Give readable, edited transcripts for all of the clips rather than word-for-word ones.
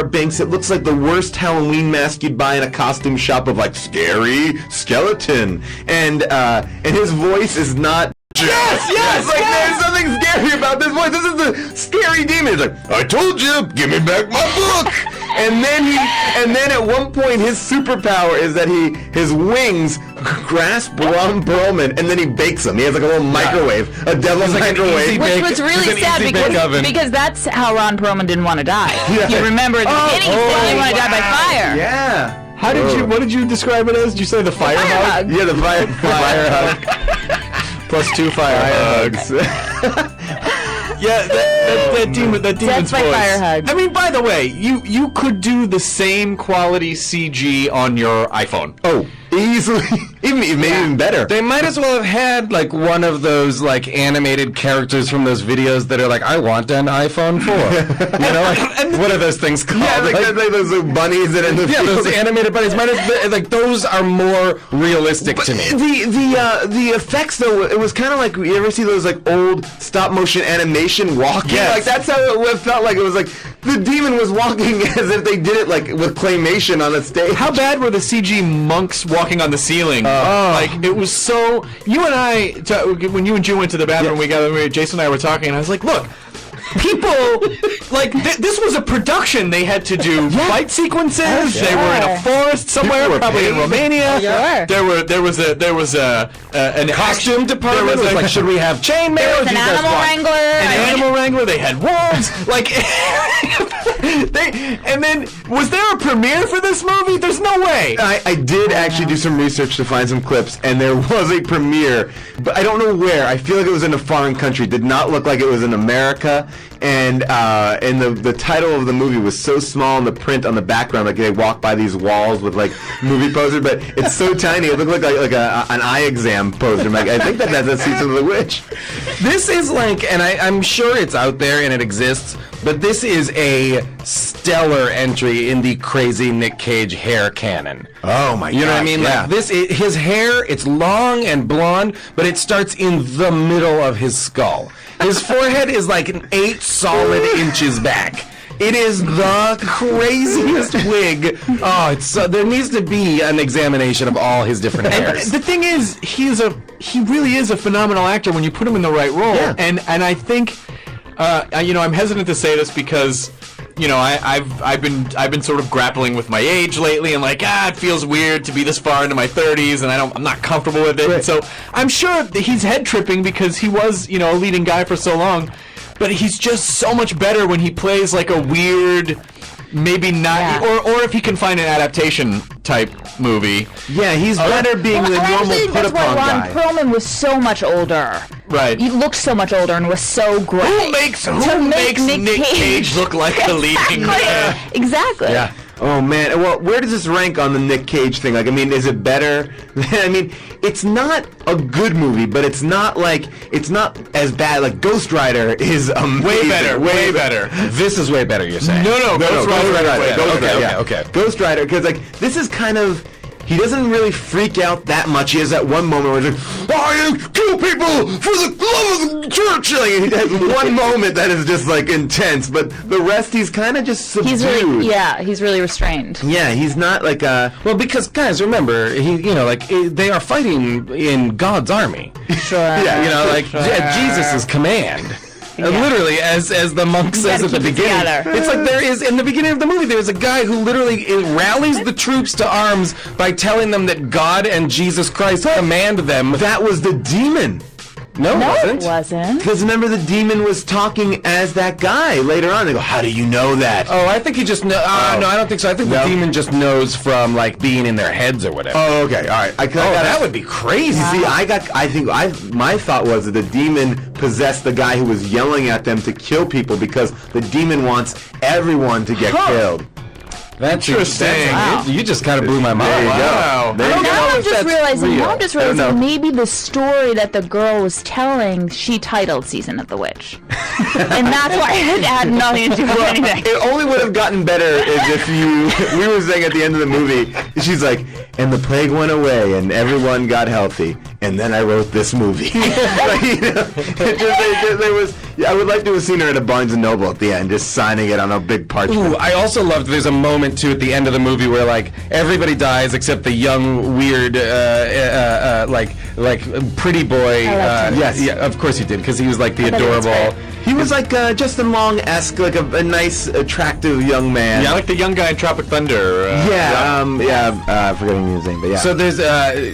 Binks. It looks like the worst Halloween mask you'd buy in a costume shop of like scary skeleton, and his voice is not. Yes! Like there's nothing scary about this voice. This is the scary demon. He's like, I told you, give me back my book. And then at one point his superpower is that his wings grasp Ron Perlman and then he bakes them. He has like a little microwave, a devil microwave. Which was really sad because that's how Ron Perlman didn't want to die. Yeah. You remember at the beginning he said he didn't want to die by fire. Yeah. What did you describe it as? Did you say the fire hug? Yeah, the fire hug. Plus 2 fire hugs. Yeah, that demon's voice. Fire hug. I mean, by the way, you could do the same quality CG on your iPhone. Oh, easily. Even better. They might as well have had like one of those like animated characters from those videos that are like, I want an iPhone 4. You know, like what are those things called? Yeah, like those bunnies that in the field. Those animated bunnies. Might have, like those are more realistic to me. The effects though, it was kind of like, you ever see those like old stop motion animation walking? Yes. Like that's how it felt like. It was like the demon was walking as if they did it like with claymation on a stage. How bad were the CG monks walking on the ceiling? Like it was so. You and I, when you and Jew went to the bathroom, Jason and I were talking, and I was like, look. People like this was a production. They had to do fight sequences. They were in a forest somewhere, probably in Romania. There was an costume department. Was like, should we have chainmail? There was an animal wrangler. An animal wrangler. They had wolves. Like, and then was there a premiere for this movie? There's no way. I did actually do some research to find some clips, and there was a premiere, but I don't know where. I feel like it was in a foreign country. Did not look like it was in America. And the title of the movie was so small in the print on the background, like they walk by these walls with like movie posters, but it's so tiny it looked like an eye exam poster. I'm like, I think that's the Season of the Witch. This is like, and I'm sure it's out there and it exists, but this is a stellar entry in the crazy Nick Cage hair canon. Oh my god! You know what I mean? Yeah. Like his hair, it's long and blonde, but it starts in the middle of his skull. His forehead is like 8 solid inches back. It is the craziest wig. Oh, it's there needs to be an examination of all his different hairs. And the thing is, he really is a phenomenal actor when you put him in the right role. Yeah. And I think, I'm hesitant to say this because, I've been sort of grappling with my age lately, and like, it feels weird to be this far into my 30s, and I'm not comfortable with it. Right. So I'm sure that he's head tripping because he was, a leading guy for so long. But he's just so much better when he plays like a weird, maybe not, or if he can find an adaptation type movie. Yeah, he's better being the normal put-upon guy. Ron Perlman was so much older. Right. He looked so much older and was so great. Who makes Nick Cage look like the leading guy? Exactly. Yeah. Oh man, well, where does this rank on the Nick Cage thing? Like, I mean, is it better? I mean, it's not a good movie, but it's not as bad. Like, Ghost Rider is amazing. Way better. This is way better, you're saying? No, Ghost Rider. Okay. Ghost Rider, because like this is kind of. He doesn't really freak out that much. He has that one moment where he's like, "I kill people for the love of the church." Like, he has one moment that is just like intense, but the rest he's kind of just subdued. He's really restrained. Yeah, he's not like a. Well, because guys, remember, they are fighting in God's army. Sure. Yeah, Jesus' command. Literally, as the monk says at the beginning, it's like there is, in the beginning of the movie, there's a guy who literally rallies the troops to arms by telling them that God and Jesus Christ command them. That was the demon. No, it wasn't. Because remember, the demon was talking as that guy later on. They go, "How do you know that?" Oh, I think he just knows. No, I don't think so. I think the demon just knows from like being in their heads or whatever. Oh, okay, all right. That would be crazy. See, my thought was that the demon possessed the guy who was yelling at them to kill people because the demon wants everyone to get killed. That's interesting. Wow. You just kind of blew my mind. There you go. Now I'm just realizing maybe the story that the girl was telling, she titled Season of the Witch. And that's why it had nothing to do with anything. It only would have gotten better if we were saying at the end of the movie, she's like, "And the plague went away and everyone got healthy. And then I wrote this movie." Like, there was, Yeah, I would like to have seen her at a Barnes & Noble at the end, just signing it on a big parchment. Ooh, I also loved there's a moment, too, at the end of the movie where, like, everybody dies except the young, weird, like pretty boy. Yes. Yeah, of course he did, because he was, like, the I thought he was adorable... great. He was like Justin Long-esque, like a nice, attractive young man. Yeah, like the young guy in Tropic Thunder. I'm forgetting his name, but yeah. So there's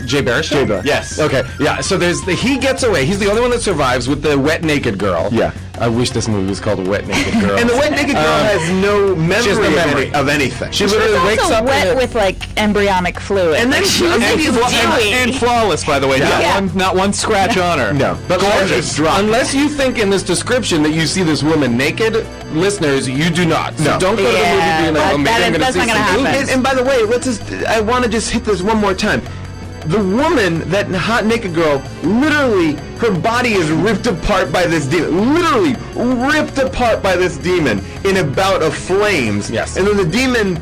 Jay Baruchel? Jay Baruchel. Yes. Okay, yeah, so he gets away. He's the only one that survives with the wet naked girl. Yeah. I wish this movie was called Wet Naked Girl. And the wet naked girl has no memory, she has no memory. of anything. She literally It's wakes also up wet in a- with like embryonic fluid. And then Like, she was was And flawless, by the way. Yeah. Not one scratch on her. No, but Gorgeous. Unless you think in this description that you see this woman naked, listeners, you do not. So No. don't go to the movie being like, oh, maybe I'm going to that's see not some gonna happen. boobies. And by the way, I want to just hit this one more time. The woman, that hot naked girl, literally, her body is ripped apart by this demon. Literally ripped apart by this demon in a bout of flames. Yes. And then the demon,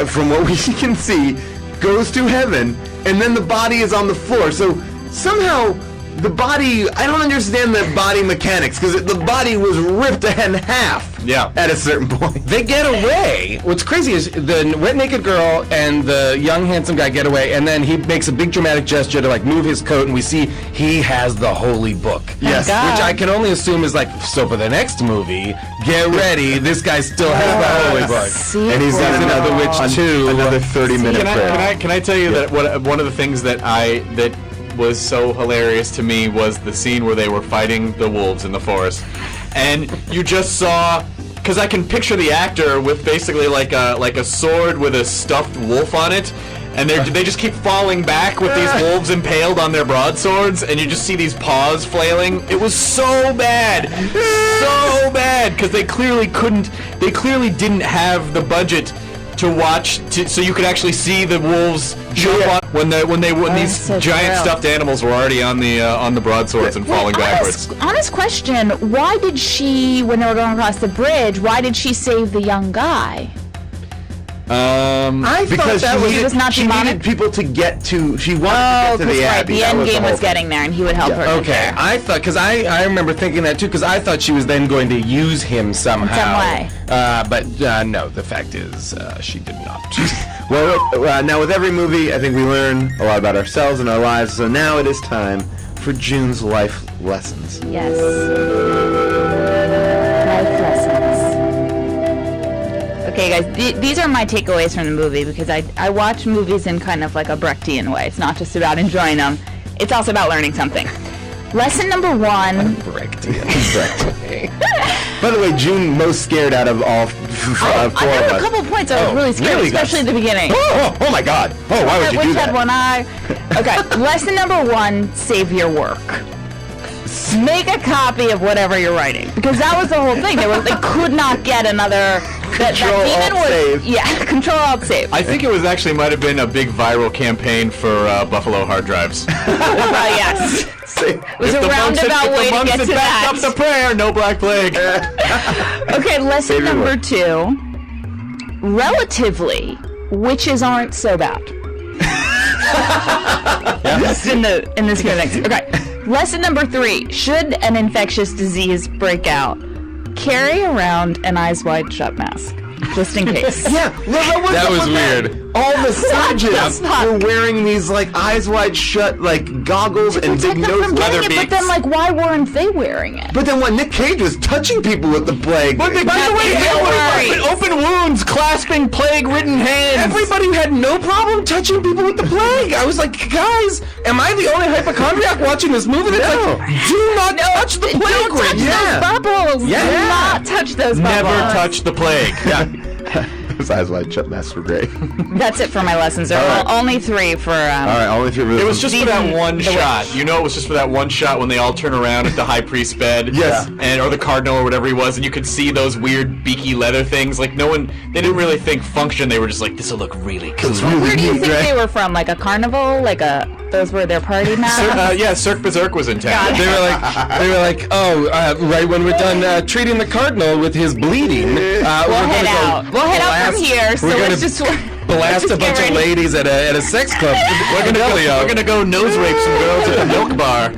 from what we can see, goes to heaven, and then the body is on the floor. So somehow the body, I don't understand the body mechanics, because the body was ripped in half. Yeah. At a certain point. They get away. What's crazy is the wet naked girl and the young handsome guy get away, and then he makes a big dramatic gesture to like move his coat, and we see he has the holy book. Yes. God. Which I can only assume is like, so for the next movie, get ready, this guy still has the holy book. See, And he's got Season of the Witch 2. Another 30-minute prayer. Can I tell you that one of the things that was so hilarious to me was the scene where they were fighting the wolves in the forest, and you just saw, because I can picture the actor with basically like a sword with a stuffed wolf on it, and they just keep falling back with these wolves impaled on their broadswords, and you just see these paws flailing. It was so bad, because they clearly didn't have the budget to watch, so you could actually see the wolves jump on when these so giant true. stuffed animals were already on the broadswords and falling backwards. Honest question, why did she, when they were going across the bridge, why did she save the young guy? I Because thought that was She was not she demonic? needed people to get to. She wanted to get to the right, Abbey. the That end was game the was whole getting there, and he would help her. Okay, get there. I thought, because I remember thinking that too, because I thought she was then going to use him somehow. In some way. But no, the fact is, she did not. Well, now with every movie, I think we learn a lot about ourselves and our lives. So now it is time for June's life lessons. Yes. Life lessons. Okay, guys, these are my takeaways from the movie, because I watch movies in kind of like a Brechtian way. It's not just about enjoying them. It's also about learning something. Lesson number one. By the way, June most scared out of all four I of had a us. couple points I was really scared, really, especially at the beginning. Oh my God! Oh, why would you Which do had that? one eye. Okay, lesson number one, save your work. Make a copy of whatever you're writing, because that was the whole thing. They could not get another. That demon was, Alt-Save. Yeah, Control Alt Save. I think it was actually might have been a big viral campaign for Buffalo hard drives. Yes. Save- It was a roundabout way to get to that. Up the prayer, no black plague. Okay, lesson Save your number work. 2. Relatively, witches aren't so bad. Just in this here next. Okay. Lesson number 3. Should an infectious disease break out, carry around an eyes wide shut mask, just in case. Yeah, That was weird. All the surgeons That's not- were wearing these like eyes wide shut like goggles and big Protect them from nose. getting leather it, but beaks. then why weren't they wearing it? But then what? Nick Cage was touching people with the plague. By the way, Don't worry. open wounds, clasping plague-ridden hands. Everybody had no problem touching people with the plague. I was like, guys, am I the only hypochondriac watching this movie that's like, do not touch the plague Don't touch ring? those bubbles. Yeah. Do not touch those bubbles. Never touch the plague. Those eyes wide shut masks were great. That's it for my lessons. There All are right. only 3 for. All right, only 3 really. It was just for that one The shot. witch. You know, it was just for that one shot when they all turn around at the high priest's bed. Yes. Or the cardinal or whatever he was, and you could see those weird beaky leather things. Like they didn't really think function. They were just like, this will look really cool. It's really Where do you neat, think right? they were from? Like a carnival? Like a Those were their party masks. Yeah, Cirque Berserk was in town. Got it. They were like, oh, right when we're done treating the cardinal with his bleeding, We'll head out. We'll head out from here. So we're let's gonna just blast a get bunch of ready. ladies at a sex club. We're gonna go nose rape some girls at the milk bar.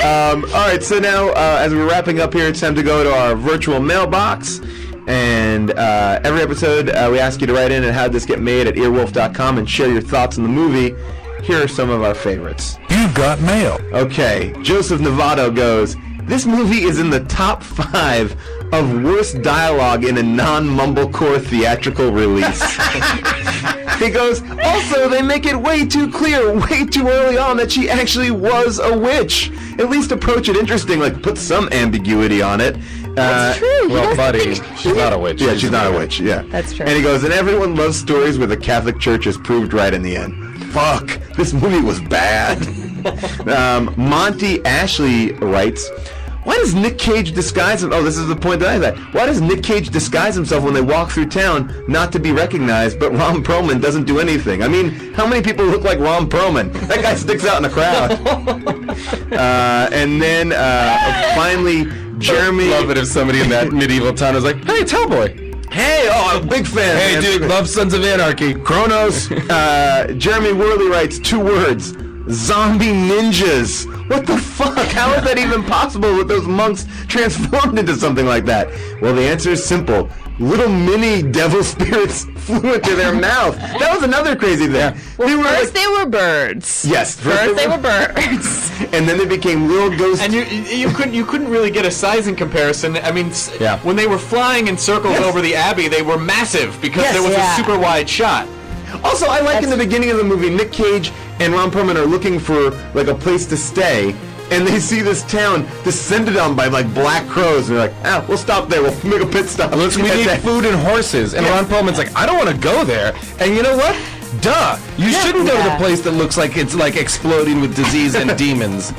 All right, so now as we're wrapping up here, it's time to go to our virtual mailbox. And every episode, we ask you to write in at howdthisgetmade at earwolf.com and share your thoughts on the movie. Here are some of our favorites. You've got mail. Okay, Joseph Novato goes, this movie is in the top 5 of worst dialogue in a non-mumblecore theatrical release. He goes, also, they make it way too clear, way too early on that she actually was a witch. At least approach it interesting, like put some ambiguity on it. That's true. He Well, doesn't buddy, think- she's not a witch. Yeah, she's not a witch, yeah. That's true. And he goes, and everyone loves stories where the Catholic Church is proved right in the end. Fuck, this movie was bad. Monty Ashley writes, why does Nick Cage disguise him? Oh, this is the point that I had. Why does Nick Cage disguise himself when they walk through town not to be recognized, but Ron Perlman doesn't do anything? I mean, how many people look like Ron Perlman? That guy sticks out in the crowd. And then finally, Jeremy. Love it if somebody in that medieval town is like, hey, Tellboy. Hey, oh, I'm a big fan. Hey, man. dude, love Sons of Anarchy. Kronos. Jeremy Worley writes 2 words. Zombie ninjas. What the fuck? How is that even possible with those monks transformed into something like that? Well, the answer is simple. Little mini devil spirits flew into their mouth. That was another crazy thing. First they were birds. Yes, First they were birds. and then they became little ghosts. And you couldn't really get a sizing comparison. I mean, Yeah. when they were flying in circles over the Abbey, they were massive because Yes. there was Yeah. a super wide shot. Also, I like in the beginning of the movie, Nick Cage and Ron Perlman are looking for like a place to stay, and they see this town descended on by like black crows, and they're like, we'll stop there. We'll make a pit stop. We need food and horses. And Ron Perlman's like, I don't want to go there. And you know what? Duh. You shouldn't go to the Yeah. place that looks like it's like exploding with disease and demons.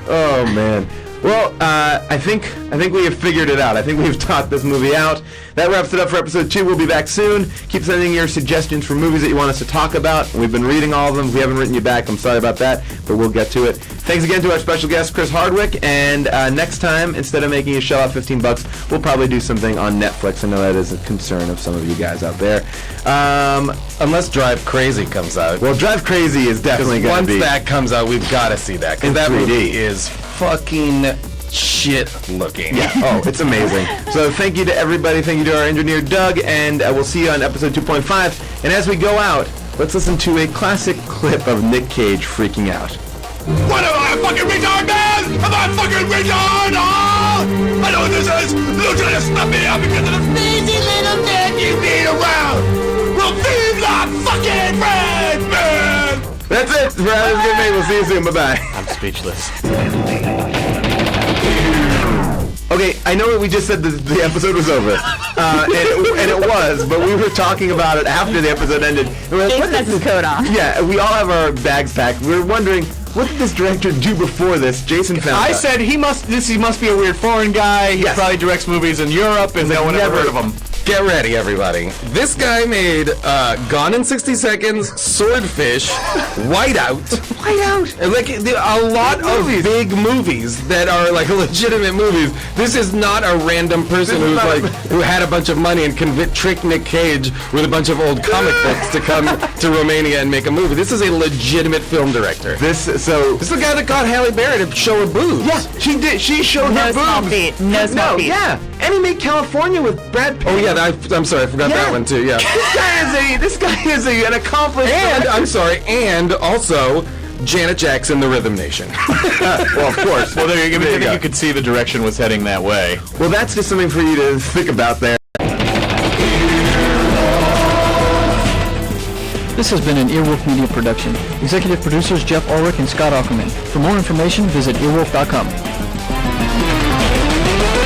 Oh man. Well, I think we have figured it out. I think we've talked this movie out. That wraps it up for episode 2. We'll be back soon. Keep sending your suggestions for movies that you want us to talk about. We've been reading all of them. If we haven't written you back, I'm sorry about that, but we'll get to it. Thanks again to our special guest, Chris Hardwick. And next time, instead of making you shell out $15, we'll probably do something on Netflix. I know that is a concern of some of you guys out there. Unless Drive Crazy comes out. Well, Drive Crazy is definitely going Once to be. that comes out, we've got to see that. In Because that 3D. movie is fucking shit looking. Yeah. Oh, it's amazing. So thank you to everybody. Thank you to our engineer, Doug. And we'll see you on episode 2.5. And as we go out, let's listen to a classic clip of Nick Cage freaking out. What am I, a fucking retard, man? Am I a fucking retard? Oh! I know what this is. You're trying to snap me out because of the sneezy little man you beat around. Well, be not fucking friends, man! That's it. For How This Get Made. We'll see you soon. Bye-bye. I'm speechless. Okay, I know that we just said the episode was over, and it was, but we were talking about it after the episode ended. And we're like, Jason has his coat on. Yeah, we all have our bags packed. We were wondering, what did this director do before this? Jason found I out. said he must be a weird foreign guy. He Yes. probably directs movies in Europe, and no one ever heard of him. Get ready, everybody. This guy made Gone in 60 Seconds, Swordfish, Whiteout. And like a lot of big movies that are like legitimate movies. This is not a random person who's like who had a bunch of money and tricked Nick Cage with a bunch of old comic books to come to Romania and make a movie. This is a legitimate film director. This is the guy that got Halle Berry to show her boobs. Yeah, she did. She showed No her small boobs. feet. No small feet. Yeah, and he made California with Brad Pitt. Oh yeah, I'm sorry, I forgot that one too. Yeah. This guy is an accomplished. And I'm sorry, and also Janet Jackson, The Rhythm Nation. Well, of course. Well, there you go. I think go. you could see the direction was heading that way. Well, that's just something for you to think about there. This has been an Earwolf Media production. Executive producers Jeff Ulrich and Scott Ackerman. For more information, visit earwolf.com.